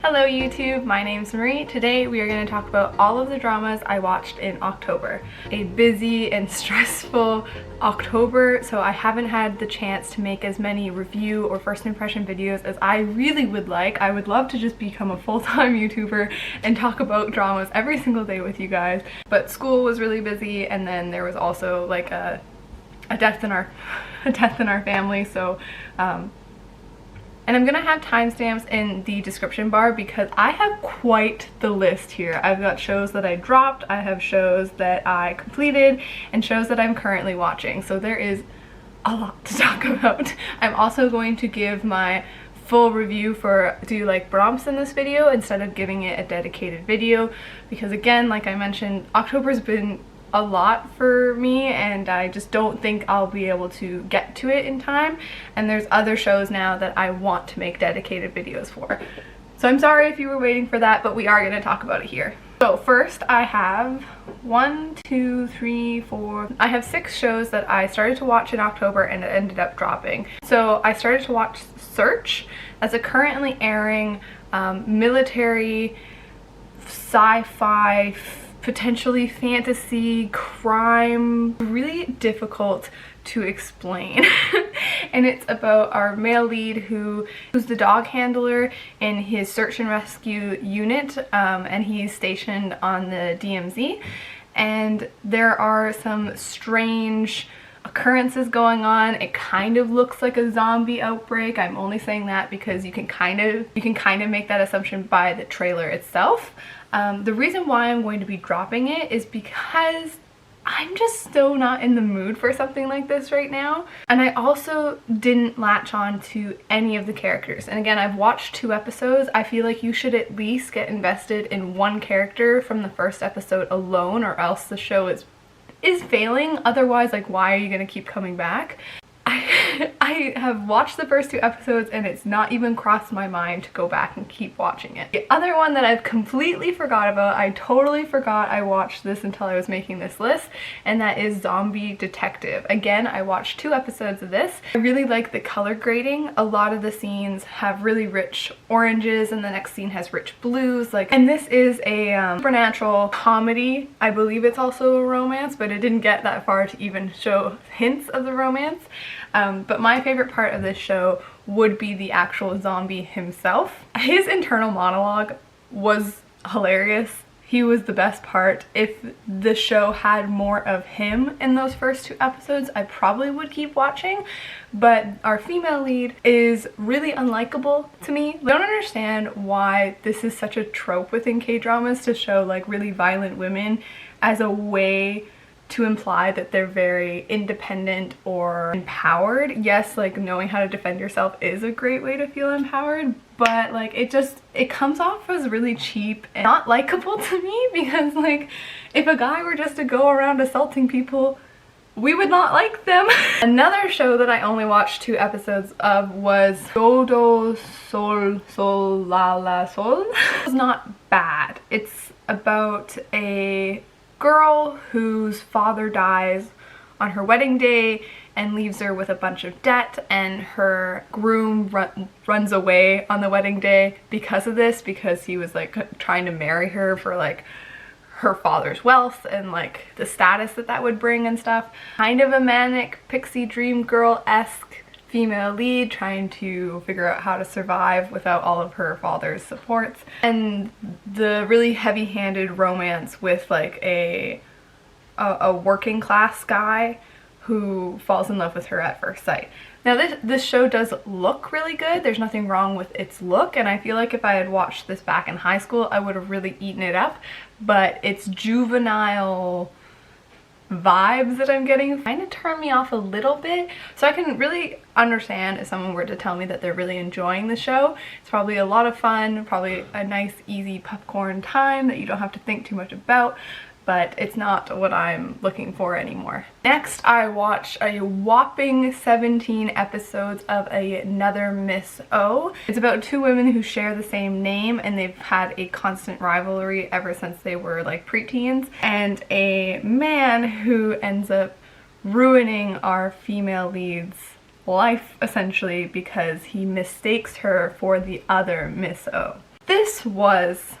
Hello YouTube, my name's Marie. Today we are going to talk about all of the dramas I watched in October. A busy and stressful October, so I haven't had the chance to make as many review or first impression videos as I really would like. I would love to just become a full-time YouTuber and talk about dramas every single day with you guys, but school was really busy, and then there was also like a death in our family, so and I'm gonna have timestamps in the description bar because I have quite the list here. I've got shows that I dropped, I have shows that I completed, and shows that I'm currently watching. So there is a lot to talk about. I'm also going to give my full review for like Brahms in this video instead of giving it a dedicated video because, again, like I mentioned, October's been a lot for me and I just don't think I'll be able to get to it in time, and there's other shows now that I want to make dedicated videos for. So I'm sorry if you were waiting for that, but we are going to talk about it here. So first I have I have 6 shows that I started to watch in October and it ended up dropping. So I started to watch Search. That's a currently airing military sci-fi potentially fantasy crime, really difficult to explain. And it's about our male lead who's the dog handler in his search and rescue unit, and he's stationed on the DMZ, and there are some strange occurrences going on. It kind of looks like a zombie outbreak. I'm only saying that because you can kind of make that assumption by the trailer itself. The reason why I'm going to be dropping it is because I'm just so not in the mood for something like this right now. And I also didn't latch on to any of the characters. And again, I've watched 2 episodes. I feel like you should at least get invested in one character from the first episode alone, or else the show is failing. Otherwise, like, why are you gonna keep coming back? I have watched the first 2 episodes and it's not even crossed my mind to go back and keep watching it. The other one that I've completely forgot about, I totally forgot I watched this until I was making this list, and that is Zombie Detective. Again, I watched 2 episodes of this. I really like the color grading. A lot of the scenes have really rich oranges and the next scene has rich blues. And this is a supernatural comedy. I believe it's also a romance, but it didn't get that far to even show hints of the romance. But my favorite part of this show would be the actual zombie himself. His internal monologue was hilarious. He was the best part. If the show had more of him in those first 2 episodes, I probably would keep watching, but our female lead is really unlikable to me. I don't understand why this is such a trope within K-dramas to show like really violent women as a way to imply that they're very independent or empowered. Yes, like knowing how to defend yourself is a great way to feel empowered, but like it comes off as really cheap and not likable to me, because like if a guy were just to go around assaulting people, we would not like them. Another show that I only watched 2 episodes of was DolDol, SolSol, LaLaSol. It's not bad. It's about a girl whose father dies on her wedding day and leaves her with a bunch of debt, and her groom runs away on the wedding day because of this, because he was like trying to marry her for like her father's wealth and like the status that would bring and stuff. Kind of a manic pixie dream girl-esque female lead trying to figure out how to survive without all of her father's supports, and the really heavy-handed romance with like a working class guy who falls in love with her at first sight. Now this show does look really good. There's nothing wrong with its look, and I feel like if I had watched this back in high school I would have really eaten it up, but its juvenile vibes that I'm getting kind of turn me off a little bit. So I can really understand if someone were to tell me that they're really enjoying the show. It's probably a lot of fun, probably a nice easy popcorn time that you don't have to think too much about, but it's not what I'm looking for anymore. Next, I watched a whopping 17 episodes of another Miss O. It's about 2 women who share the same name, and they've had a constant rivalry ever since they were like preteens, and a man who ends up ruining our female lead's life essentially because he mistakes her for the other Miss O. This was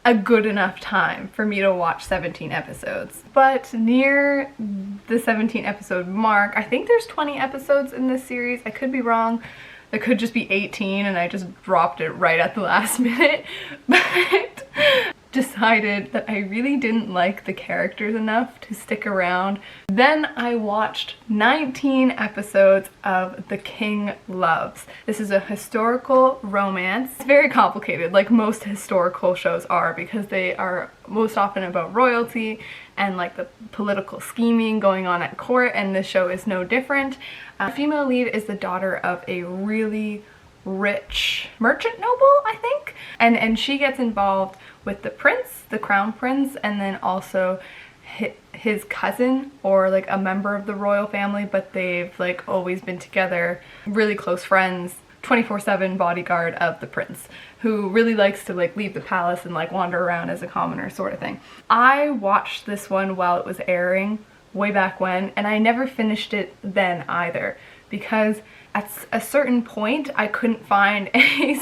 a good enough time for me to watch 17 episodes. But near the 17 episode mark, I think there's 20 episodes in this series, I could be wrong. It could just be 18 and I just dropped it right at the last minute. But decided that I really didn't like the characters enough to stick around. Then I watched 19 episodes of The King Loves. This is a historical romance. It's very complicated, like most historical shows are, because they are most often about royalty and like the political scheming going on at court, and this show is no different. The female lead is the daughter of a really rich merchant noble, I think, and she gets involved with the prince, the crown prince, and then also his cousin, or like a member of the royal family, but they've like always been together, really close friends, 24/7 bodyguard of the prince, who really likes to like leave the palace and like wander around as a commoner sort of thing. I watched this one while it was airing way back when, and I never finished it then either, because at a certain point I couldn't find a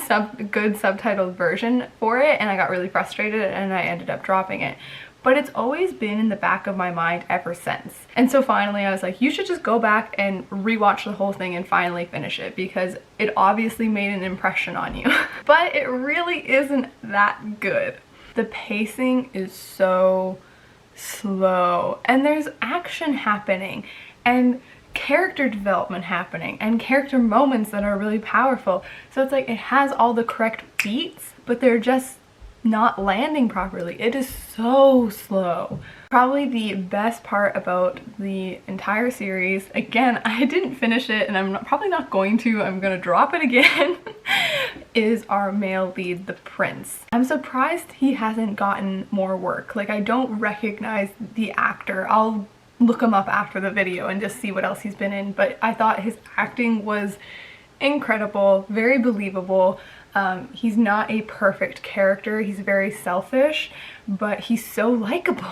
good subtitled version for it, and I got really frustrated and I ended up dropping it. But it's always been in the back of my mind ever since. And so finally I was like, you should just go back and rewatch the whole thing and finally finish it, because it obviously made an impression on you. But it really isn't that good. The pacing is so slow, and there's action happening and character development happening and character moments that are really powerful. So it's like it has all the correct beats, but they're just not landing properly. It is so slow. Probably the best part about the entire series, again, I didn't finish it and I'm probably not going to, I'm gonna drop it again, is our male lead, the prince. I'm surprised he hasn't gotten more work. Like, I don't recognize the actor. I'll look him up after the video and just see what else he's been in, but I thought his acting was incredible, very believable. He's not a perfect character, he's very selfish, but he's so likable.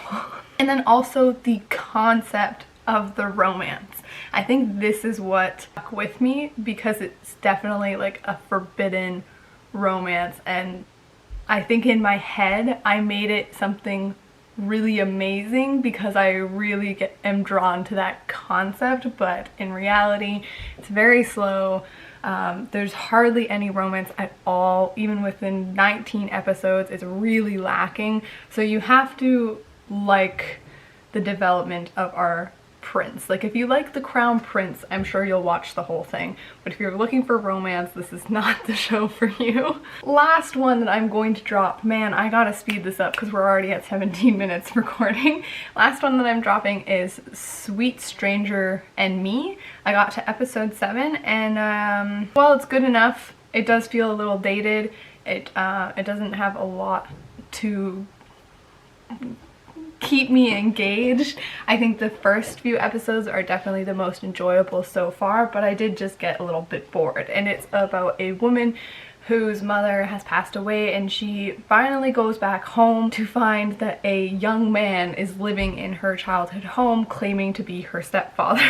And then also the concept of the romance. I think this is what stuck with me, because it's definitely like a forbidden romance, and I think in my head I made it something really amazing because I really am drawn to that concept, but in reality it's very slow. There's hardly any romance at all. Even within 19 episodes, it's really lacking. So you have to like the development of our prince. Like, if you like the crown prince, I'm sure you'll watch the whole thing. But if you're looking for romance, this is not the show for you. Last one that I'm going to drop. Man, I gotta speed this up because we're already at 17 minutes recording. Last one that I'm dropping is Sweet Stranger and Me. I got to episode 7, and while it's good enough, it does feel a little dated. It doesn't have a lot to keep me engaged. I think the first few episodes are definitely the most enjoyable so far, but I did just get a little bit bored. And it's about a woman whose mother has passed away, and she finally goes back home to find that a young man is living in her childhood home claiming to be her stepfather.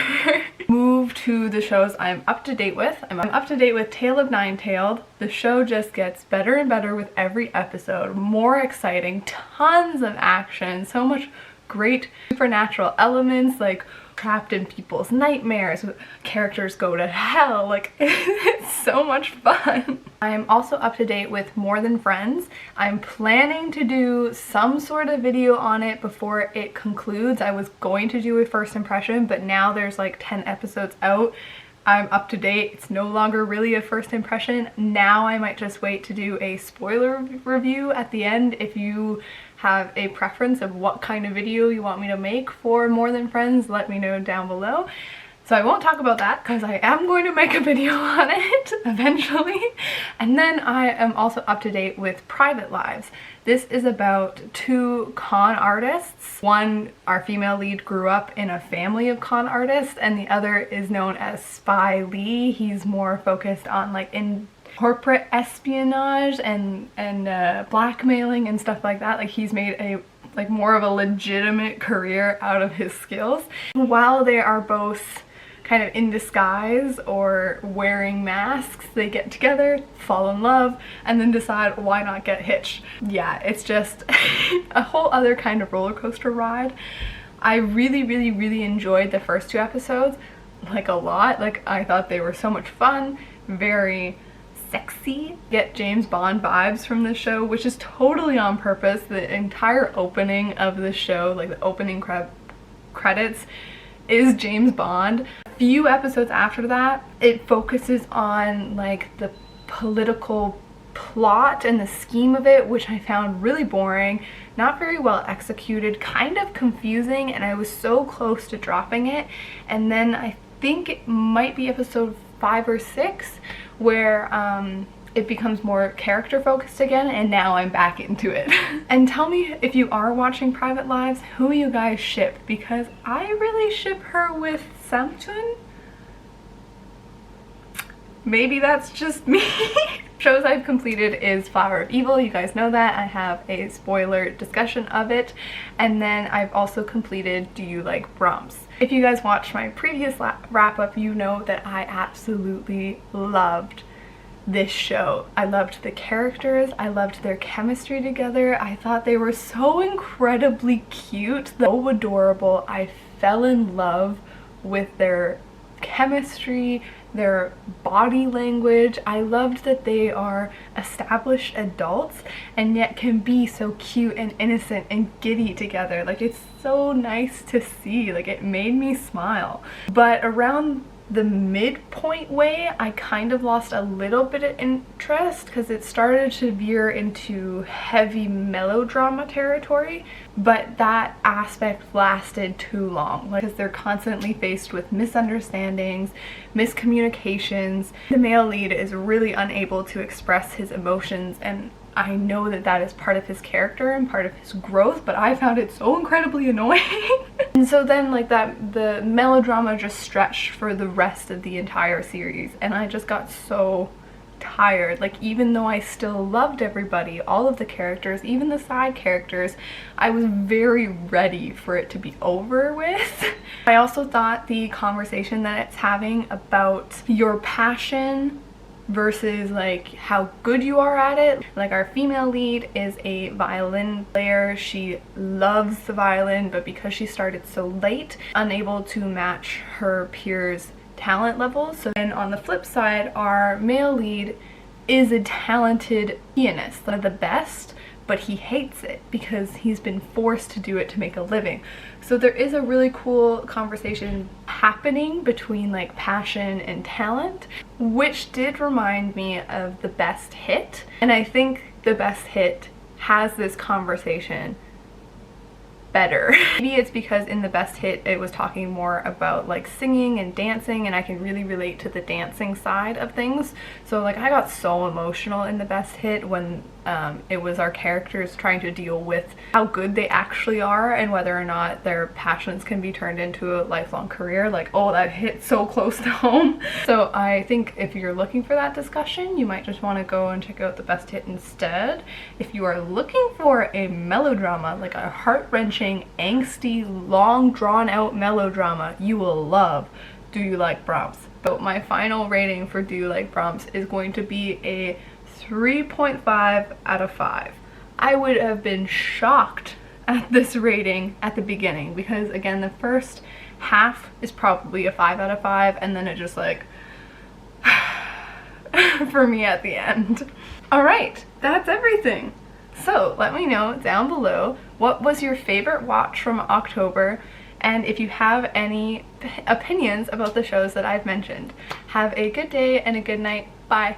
Move to the shows I'm up to date with. I'm up to date with Tale of Nine-Tailed. The show just gets better and better with every episode. More exciting, tons of action, so much great supernatural elements, like trapped in people's nightmares, characters go to hell, like it's so much fun. I'm also up to date with More Than Friends. I'm planning to do some sort of video on it before it concludes. I was going to do a first impression, but now there's like 10 episodes out. I'm up to date. It's no longer really a first impression. Now I might just wait to do a spoiler review at the end. If you have a preference of what kind of video you want me to make for More Than Friends, let me know down below. So I won't talk about that because I am going to make a video on it eventually. And then I am also up to date with Private Lives. This is about two con artists. One, our female lead, grew up in a family of con artists, and the other is known as Spy Lee. He's more focused on like in corporate espionage and blackmailing and stuff like that. Like, he's made a more of a legitimate career out of his skills. While they are both kind of in disguise or wearing masks, they get together, fall in love, and then decide why not get hitched. Yeah, it's just a whole other kind of roller coaster ride. I really enjoyed the first 2 episodes, like a lot. Like, I thought they were so much fun, very sexy. Get James Bond vibes from the show, which is totally on purpose. The entire opening of the show, like the opening credits, is James Bond. A few episodes after that, it focuses on like the political plot and the scheme of it, which I found really boring, not very well executed, kind of confusing, and I was so close to dropping it. And then I think it might be episode 5 or 6 where it becomes more character focused again, and now I'm back into it. And tell me, if you are watching Private Lives, who you guys ship, because I really ship her with Samchun. Maybe that's just me. Shows I've completed is Flower of Evil. You guys know that. I have a spoiler discussion of it. And then I've also completed Do You Like Brahms? If you guys watched my previous wrap-up, you know that I absolutely loved this show. I loved the characters. I loved their chemistry together. I thought they were so incredibly cute, so adorable. I fell in love with their chemistry, their body language. I loved that they are established adults and yet can be so cute and innocent and giddy together. Like, it's so nice to see. Like, it made me smile. But around the midpoint way, I kind of lost a little bit of interest because it started to veer into heavy melodrama territory, but that aspect lasted too long, because they're constantly faced with misunderstandings, miscommunications. The male lead is really unable to express his emotions, and I know that that is part of his character and part of his growth, but I found it so incredibly annoying. And so then, like, the melodrama just stretched for the rest of the entire series, and I just got so tired. Like, even though I still loved everybody, all of the characters, even the side characters, I was very ready for it to be over with. I also thought the conversation that it's having about your passion versus like how good you are at it. Like, our female lead is a violin player. She loves the violin, but because she started so late, unable to match her peers' talent levels. So then on the flip side, our male lead is a talented pianist, one of the best, but he hates it because he's been forced to do it to make a living. So there is a really cool conversation happening between like passion and talent, which did remind me of The Best Hit. And I think The Best Hit has this conversation better. Maybe it's because in The Best Hit it was talking more about like singing and dancing, and I can really relate to the dancing side of things. So like, I got so emotional in The Best Hit when it was our characters trying to deal with how good they actually are and whether or not their passions can be turned into a lifelong career. Like, oh, that hit so close to home. So I think if you're looking for that discussion, you might just want to go and check out The Best Hit instead. If you are looking for a melodrama, like a heart-wrenching, angsty, long drawn out melodrama, you will love Do You Like Brahms? So my final rating for Do You Like Brahms is going to be a 3.5 out of 5. I would have been shocked at this rating at the beginning because, again, the first half is probably a 5 out of 5, and then it just like for me at the end. Alright, that's everything. So let me know down below, what was your favorite watch from October, and if you have any opinions about the shows that I've mentioned. Have a good day and a good night. Bye.